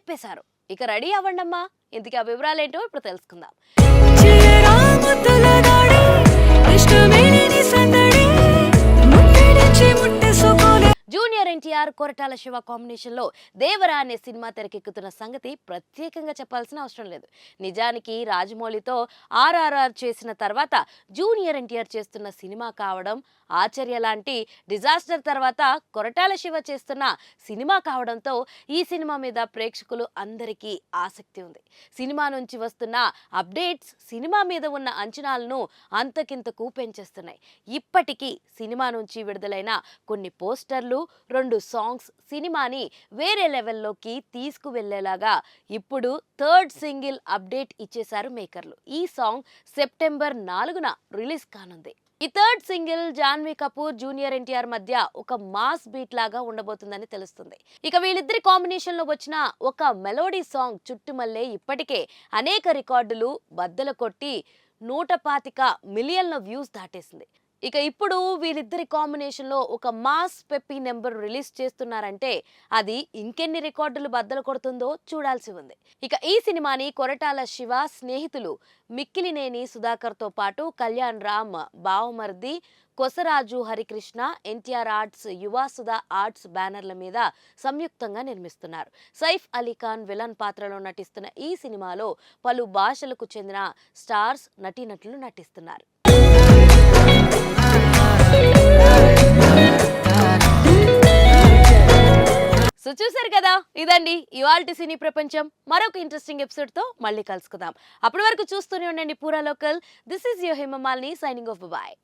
తిప్పేశారు. ఇక రెడీ అవ్వండమ్మా. ఇంతకీ ఆ వివరాలేంటో ఇప్పుడు తెలుసుకుందాం. జూనియర్ ఎన్టీఆర్ కొరటాల శివ కాంబినేషన్ లో దేవరా అనే సినిమా తెరకెక్కుతున్న సంగతి ప్రత్యేకంగా చెప్పాల్సిన అవసరం లేదు. నిజానికి రాజమౌళితో RRR చేసిన తర్వాత జూనియర్ ఎన్టీఆర్ చేస్తున్న సినిమా కావడం ఆశ్చర్య లాంటి డిజాస్టర్ తర్వాత కొరటాల శివ చేస్తున్న సినిమా కావడంతో ఈ సినిమా మీద ప్రేక్షకులు అందరికీ ఆసక్తి ఉంది. సినిమా నుంచి వస్తున్న అప్డేట్స్ సినిమా మీద ఉన్న అంచనాలను అంతకింతకు పెంచేస్తున్నాయి. ఇప్పటికీ సినిమా నుంచి విడుదలైన కొన్ని పోస్టర్లు, 2 సాంగ్స్ సినిమాని వేరే లెవెల్లోకి తీసుకువెళ్లేలాగా ఇప్పుడు 3rd సింగిల్ అప్డేట్ ఇచ్చేశారు మేకర్లు. ఈ సాంగ్ సెప్టెంబర్ 4న రిలీజ్ కానుంది. ఈ 3rd single Janhvi Kapoor, junior NTR మధ్య ఒక మాస్ బీట్ లాగా ఉండబోతుందని తెలుస్తుంది. ఇక వీళ్ళిద్దరి కాంబినేషన్ లో వచ్చిన ఒక మెలోడీ సాంగ్ చుట్టుమల్లే ఇప్పటికే అనేక రికార్డులు బద్దలు కొట్టి 125 మిలియన్ల వ్యూస్ దాటేసింది. ఇక ఇప్పుడు వీళ్ళిద్దరి కాంబినేషన్ లో ఒక మాస్ పెప్పీ నెంబర్ రిలీజ్ చేస్తున్నారంటే అది ఇంకెన్ని రికార్డులు బద్దలు కొడుతుందో చూడాల్సి ఉంది. ఇక ఈ సినిమాని కొరటాల శివ స్నేహితులు మిక్కిలినేని సుధాకర్ తో పాటు కళ్యాణ్ రామ్, బావమర్ది, కొసరాజు హరికృష్ణ, ఎన్టీఆర్ ఆర్ట్స్, యువసుధ ఆర్ట్స్ బ్యానర్ల మీద సంయుక్తంగా నిర్మిస్తున్నారు. సైఫ్ అలీ ఖాన్ విలన్ పాత్రలో నటిస్తున్న ఈ సినిమాలో పలు భాషలకు చెందిన స్టార్స్, నటీనటులు నటిస్తున్నారు. సో చూసారు కదా, ఇదండి ఇవాల్టి సినీ ప్రపంచం. మరొక ఇంట్రెస్టింగ్ ఎపిసోడ్ తో మళ్ళీ కలుసుకుందాం. అప్పటి వరకు చూస్తూనే ఉండండి పూరా local. This is your Hemamalini signing off. Bye.